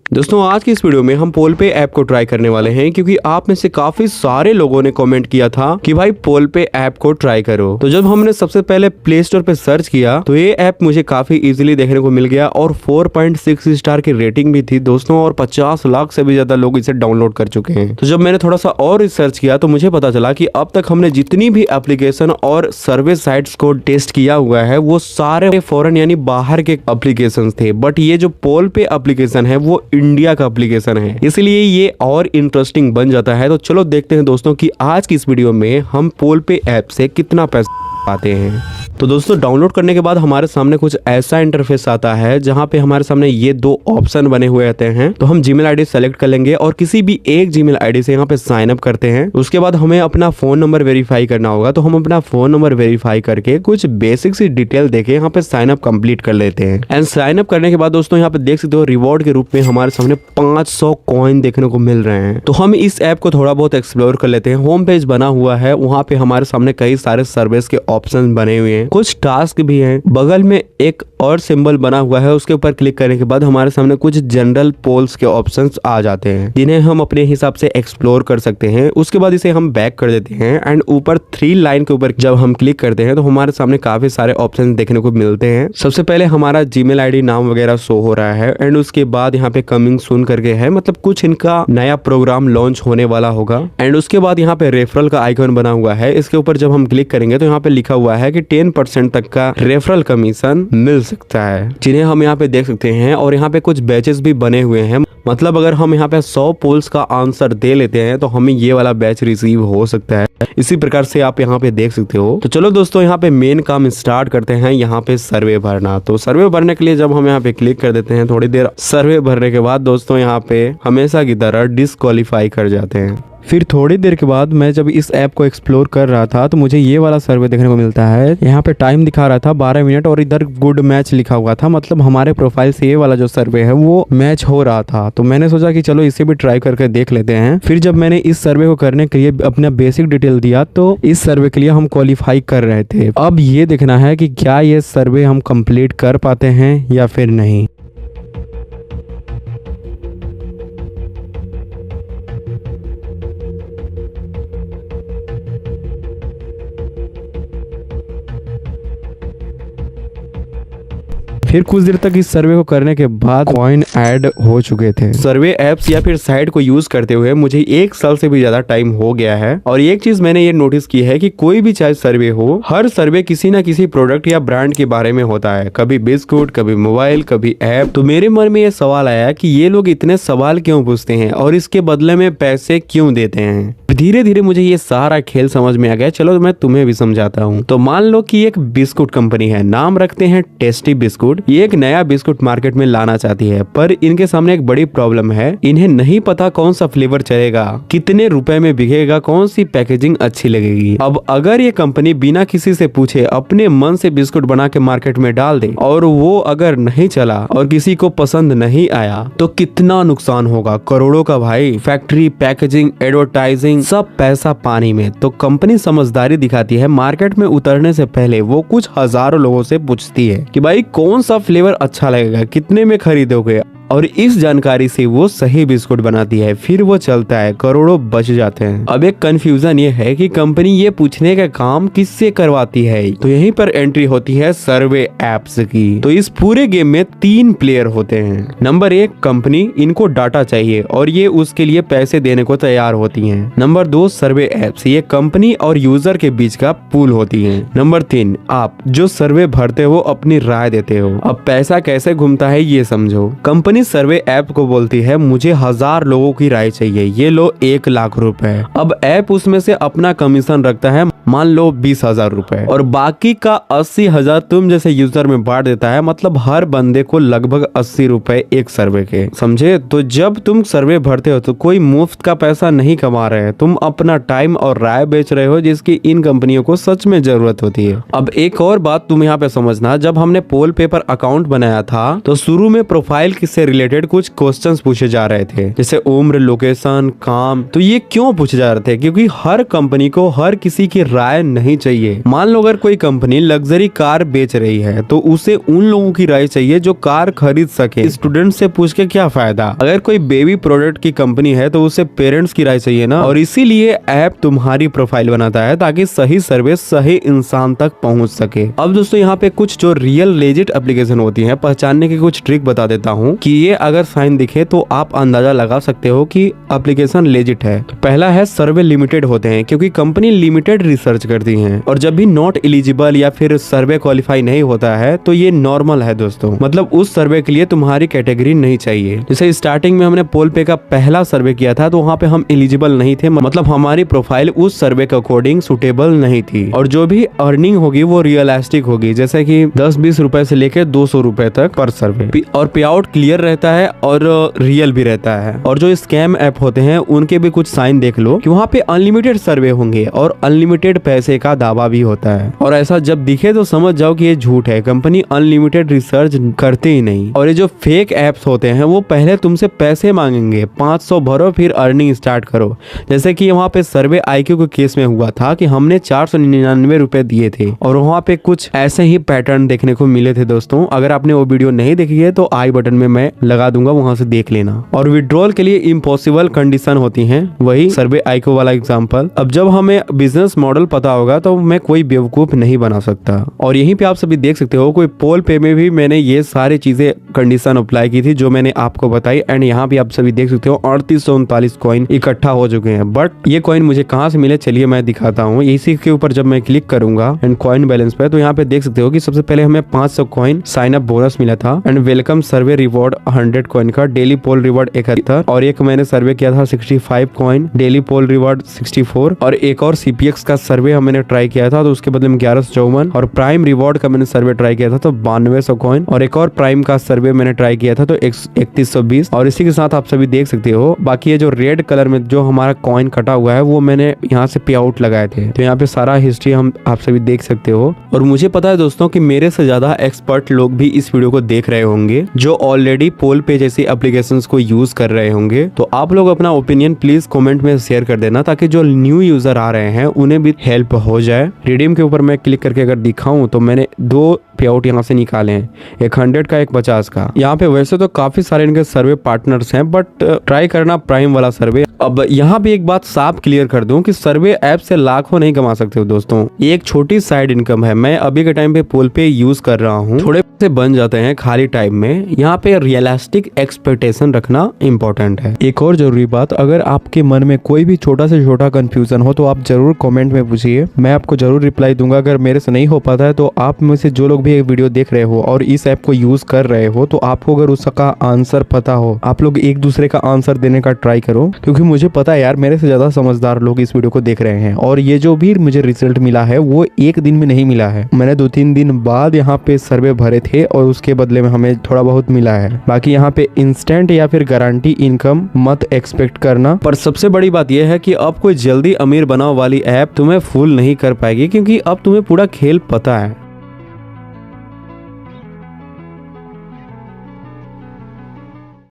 दोस्तों आज की इस वीडियो में हम पोल पे ऐप को ट्राई करने वाले हैं क्योंकि आप में से काफी सारे लोगों ने कमेंट किया था कि भाई पोल पे ऐप को ट्राई करो। तो जब हमने सबसे पहले प्ले स्टोर पे सर्च किया तो ये ऐप मुझे काफी इजीली देखने को मिल गया और 4.6 स्टार की रेटिंग भी थी दोस्तों, और 50 लाख से भी ज्यादा लोग इसे डाउनलोड कर चुके हैं। तो जब मैंने थोड़ा सा और रिसर्च किया तो मुझे पता चला कि अब तक हमने जितनी भी एप्लीकेशन और सर्विस साइट्स को टेस्ट किया हुआ है वो सारे फॉरेन यानी बाहर के एप्लीकेशन थे, बट ये जो पोल पे एप्लीकेशन है वो इंडिया का एप्लीकेशन है, इसलिए ये और इंटरेस्टिंग बन जाता है। तो चलो देखते हैं दोस्तों कि आज की इस वीडियो में हम पोल पे ऐप से कितना पैसा पाते हैं। तो दोस्तों डाउनलोड करने के बाद हमारे सामने कुछ ऐसा इंटरफेस आता है जहां पे हमारे सामने ये दो ऑप्शन बने हुए रहते हैं। तो हम जीमेल आईडी सेलेक्ट कर लेंगे और किसी भी एक जीमेल आईडी से यहाँ पे साइन अप करते हैं। उसके बाद हमें अपना फोन नंबर वेरीफाई करना होगा, तो हम अपना फोन नंबर वेरीफाई करके कुछ बेसिक सी डिटेल देके यहाँ पे साइन अप कंप्लीट कर लेते हैं। एंड साइन अप करने के बाद दोस्तों यहाँ पे देख सकते हो रिवॉर्ड के रूप में हमारे सामने 500 कॉइन देखने को मिल रहे हैं। तो हम इस ऐप को थोड़ा बहुत एक्सप्लोर कर लेते हैं। होम पेज बना हुआ है, वहाँ पे हमारे सामने कई सारे सर्विस के ऑप्शन बने हुए हैं, कुछ टास्क भी हैं। बगल में एक और सिंबल बना हुआ है, उसके ऊपर क्लिक करने के बाद हमारे सामने कुछ जनरल पोल्स के ऑप्शंस आ जाते हैं जिन्हें हम अपने हिसाब से एक्सप्लोर कर सकते हैं। उसके बाद इसे हम बैक कर देते हैं एंड ऊपर 3 लाइन के ऊपर जब हम क्लिक करते हैं तो हमारे सामने काफी सारे ऑप्शन देखने को मिलते हैं। सबसे पहले हमारा जीमेल आईडी नाम वगैरह शो हो रहा है एंड उसके बाद यहाँ पे कमिंग सून करके है, मतलब कुछ इनका नया प्रोग्राम लॉन्च होने वाला होगा। एंड उसके बाद यहाँ पे रेफरल का आइकन बना हुआ है, इसके ऊपर जब हम क्लिक करेंगे तो यहाँ पे लिखा हुआ है कि 10% तक का रेफरल कमीशन मिल सकता है, जिन्हें हम यहाँ पे देख सकते हैं। और यहाँ पे कुछ बैचेस भी बने हुए हैं, मतलब अगर हम यहाँ पे 100 पोल्स का आंसर दे लेते हैं तो हमें ये वाला बैच रिसीव हो सकता है। इसी प्रकार से आप यहाँ पे देख सकते हो। तो चलो दोस्तों यहाँ पे मेन काम स्टार्ट करते हैं, यहाँ पे सर्वे भरना। तो सर्वे भरने के लिए जब हम यहाँ पे क्लिक कर देते हैं, थोड़ी देर सर्वे भरने के बाद दोस्तों यहाँ पे हमेशा की तरह डिस्क्वालीफाई कर जाते हैं। फिर थोड़ी देर के बाद मैं जब इस ऐप को एक्सप्लोर कर रहा था तो मुझे ये वाला सर्वे देखने को मिलता है। यहाँ पे टाइम दिखा रहा था 12 मिनट और इधर गुड मैच लिखा हुआ था, मतलब हमारे प्रोफाइल से ये वाला जो सर्वे है वो मैच हो रहा था। तो मैंने सोचा कि चलो इसे भी ट्राई करके देख लेते हैं। फिर जब मैंने इस सर्वे को करने के लिए अपना बेसिक डिटेल दिया तो इस सर्वे के लिए हम क्वालिफाई कर रहे थे। अब ये देखना है कि क्या ये सर्वे हम कंप्लीट कर पाते हैं या फिर नहीं। फिर कुछ देर तक इस सर्वे को करने के बाद कॉइन ऐड हो चुके थे। सर्वे एप्स या फिर साइट को यूज करते हुए मुझे 1 साल से भी ज्यादा टाइम हो गया है। और एक चीज मैंने ये नोटिस की है कि कोई भी चाहे सर्वे हो, हर सर्वे किसी ना किसी प्रोडक्ट या ब्रांड के बारे में होता है, कभी बिस्कुट, कभी मोबाइल, कभी ऐप। तो मेरे मन में ये सवाल आया कि ये लोग इतने सवाल क्यों पूछते हैं और इसके बदले में पैसे क्यों देते हैं। धीरे धीरे मुझे ये सारा खेल समझ में आ गया। चलो मैं तुम्हें भी समझाता हूँ। तो मान लो कि एक बिस्कुट कंपनी है, नाम रखते हैं टेस्टी बिस्कुट। ये एक नया बिस्कुट मार्केट में लाना चाहती है, पर इनके सामने एक बड़ी प्रॉब्लम है, इन्हें नहीं पता कौन सा फ्लेवर चलेगा, कितने रुपए में बिकेगा, कौन सी पैकेजिंग अच्छी लगेगी। अब अगर ये कंपनी बिना किसी से पूछे अपने मन से बिस्कुट बना के मार्केट में डाल दे और वो अगर नहीं चला और किसी को पसंद नहीं आया तो कितना नुकसान होगा, करोड़ों का भाई। फैक्ट्री, पैकेजिंग, एडवर्टाइजिंग, सब पैसा पानी में। तो कंपनी समझदारी दिखाती है, मार्केट में उतरने से पहले वो कुछ हजारों लोगों से पूछती है कि भाई कौन सा फ्लेवर अच्छा लगेगा, कितने में खरीदोगे, और इस जानकारी से वो सही बिस्कुट बनाती है। फिर वो चलता है, करोड़ों बच जाते हैं। अब एक कंफ्यूजन ये है कि कंपनी ये पूछने का काम किससे करवाती है। तो यहीं पर एंट्री होती है सर्वे एप्स की। तो इस पूरे गेम में 3 प्लेयर होते हैं। नंबर 1 कंपनी, इनको डाटा चाहिए और ये उसके लिए पैसे देने को तैयार होती है। नंबर 2 सर्वे एप्स, ये कंपनी और यूजर के बीच का पूल होती है। नंबर 3 आप जो सर्वे भरते हो, अपनी राय देते हो। अब पैसा कैसे घूमता है ये समझो। कंपनी सर्वे ऐप को बोलती है मुझे 1000 लोगों की राय चाहिए, ये लो 1 लाख रुपए। अब ऐप उसमें से अपना कमीशन रखता है, मान लो 20,000 रुपए, और बाकी का 80,000 तुम जैसे यूजर में बांट देता है, मतलब हर बंदे को लगभग 80 रुपए एक सर्वे के, समझे। तो जब तुम सर्वे भरते हो तो कोई मुफ्त का पैसा नहीं कमा रहे हैं, तुम अपना टाइम और राय बेच रहे हो जिसकी इन कंपनियों को सच में जरूरत होती है। अब एक और बात तुम यहाँ पे समझना, जब हमने पोल पेपर अकाउंट बनाया था तो शुरू में प्रोफाइल किससे से रिलेटेड कुछ क्वेश्चंस पूछे जा रहे थे, जैसे उम्र, लोकेशन, काम। तो ये क्यों पूछे जा रहे थे? क्योंकि हर कंपनी को हर किसी की राय नहीं चाहिए। मान लो अगर कोई कंपनी लग्जरी कार बेच रही है तो उसे उन लोगों की राय चाहिए जो कार खरीद सके। स्टूडेंट से पूछ के क्या फायदा? अगर कोई बेबी प्रोडक्ट की कंपनी है तो उसे पेरेंट्स की राय चाहिए ना। और इसीलिए ऐप तुम्हारी प्रोफाइल बनाता है ताकि सही सर्विस सही इंसान तक पहुंच सके। अब दोस्तों यहाँ पे कुछ जो रियल लेजिट एप्लीकेशन होती है पहचानने की कुछ ट्रिक बता देता हूँ कि ये अगर साइन दिखे तो आप अंदाजा लगा सकते हो कि एप्लीकेशन लेजिट है। तो पहला है सर्वे लिमिटेड होते हैं, क्योंकि कंपनी लिमिटेड रिसर्च करती है। और जब भी नॉट एलिजिबल या फिर सर्वे क्वालिफाई नहीं होता है तो ये नॉर्मल है दोस्तों, मतलब उस सर्वे के लिए तुम्हारी कैटेगरी नहीं चाहिए। जैसे स्टार्टिंग में हमने पोल पे का पहला सर्वे किया था तो वहाँ पे हम एलिजिबल नहीं थे, मतलब हमारी प्रोफाइल उस सर्वे के अकॉर्डिंग सुटेबल नहीं थी। और जो भी अर्निंग होगी वो रियलिस्टिक होगी, जैसे कि 10-20 रुपए से लेकर 200 रुपए तक पर सर्वे। और पे आउट क्लियर रहता है और रियल भी रहता है। और जो स्कैम ऐप होते हैं उनके भी कुछ साइन देख लो कि वहाँ पे अनलिमिटेड सर्वे होंगे और अनलिमिटेड पैसे का दावा भी होता है। और ऐसा जब दिखे तो समझ जाओ कि ये झूठ है, कंपनी अनलिमिटेड रिसर्च करते ही नहीं। और ये जो फेक ऐप्स होते हैं वो पहले तुमसे पैसे मांगेंगे, 500 भरो फिर अर्निंग स्टार्ट करो। जैसे कि वहाँ पे सर्वे IQ के केस में हुआ था कि हमने 499 रुपए दिए थे और वहाँ पे कुछ ऐसे ही पैटर्न देखने को मिले थे दोस्तों। अगर आपने वो वीडियो नहीं देखी है तो आई बटन में मैं लगा दूंगा, वहां से देख लेना। और विड्रॉल के लिए इम्पॉसिबल कंडीशन होती हैं, वही सर्वे IQ वाला एग्जांपल। अब जब हमें बिजनेस मॉडल पता होगा तो मैं कोई बेवकूफ नहीं बना सकता। और यहीं पे आप सभी देख सकते हो कोई पोल पे में भी मैंने ये सारी चीजें कंडीशन अप्लाई की थी जो मैंने आपको बताई। एंड यहाँ पे आप सभी देख सकते हो 3839 कॉइन इकट्ठा हो चुके हैं। बट ये कॉइन मुझे कहाँ से मिले चलिए मैं दिखाता हूँ। इसी के ऊपर जब मैं क्लिक करूंगा एंड कॉइन बैलेंस पे तो यहाँ पे देख सकते हो कि सबसे पहले हमें 500 कॉइन साइन अप बोनस मिला था and welcome survey reward 100 coin का, डेली पोल रिवॉर्ड 71 और एक मैंने सर्वे किया था 65 कॉइन, डेली पोल रिवॉर्ड 64 और एक और CPX का सर्वे मैंने ट्राई किया था तो उसके बदले में 1154 और प्राइम रिवॉर्ड का मैंने सर्वे ट्राई किया था तो 9200 कॉइन और एक और प्राइम का सर्वे मैंने ट्राई किया था तो 3120। और इसी के साथ आप सभी देख सकते हो बाकी ये जो रेड कलर में जो हमारा कॉइन कटा हुआ है वो मैंने यहाँ से पे आउट लगाए थे। तो यहाँ पे सारा हिस्ट्री हम आप सभी देख सकते हो। और मुझे पता है दोस्तों कि मेरे से ज्यादा एक्सपर्ट लोग भी इस वीडियो को देख रहे होंगे जो ऑलरेडी पोल पे जैसी एप्लीकेशंस को यूज कर रहे होंगे। तो आप लोग अपना ओपिनियन प्लीज कमेंट में शेयर कर देना ताकि जो न्यू यूजर आ रहे हैं उन्हें भी हेल्प हो जाए। रिडीम के ऊपर मैं क्लिक करके अगर दिखाऊं तो मैंने 2 पे आउट यहाँ से निकाले हैं, एक 100 का एक 50 का। यहाँ पे वैसे तो काफी सारे इनके सर्वे पार्टनर्स हैं बट ट्राई करना प्राइम वाला सर्वे। अब यहाँ पे एक बात साफ क्लियर कर दूं कि सर्वे ऐप से लाखों नहीं कमा सकते हो दोस्तों, ये एक छोटी साइड इनकम है। मैं अभी के टाइम पे पोल पे यूज कर रहा हूँ, थोड़े पैसे बन जाते हैं खाली टाइम में। यहाँ पे रियलिस्टिक एक्सपेक्टेशन रखना इम्पोर्टेंट है। एक और जरूरी बात, अगर आपके मन में कोई भी छोटा से छोटा कंफ्यूजन हो तो आप जरूर कमेंट में पूछिए, मैं आपको जरूर रिप्लाई दूंगा। अगर मेरे से नहीं हो पाता है तो आप में से जो लोग भी एक वीडियो देख रहे हो और इस ऐप को यूज कर रहे हो तो आपको अगर उसका आंसर पता हो आप लोग एक दूसरे का आंसर देने का ट्राई करो, क्योंकि मुझे पता है यार मेरे से ज्यादा समझदार लोग इस वीडियो को देख रहे हैं। और ये जो भी मुझे रिजल्ट मिला है वो एक दिन में नहीं मिला है, मैंने 2-3 दिन बाद यहाँ पे सर्वे भरे थे और उसके बदले में हमें थोड़ा बहुत मिला है। बाकी यहाँ पे इंस्टेंट या फिर गारंटी इनकम मत एक्सपेक्ट करना। पर सबसे बड़ी बात यह है कि अब कोई जल्दी अमीर बनाओ वाली ऐप तुम्हें फूल नहीं कर पाएगी, क्योंकि अब तुम्हें पूरा खेल पता है।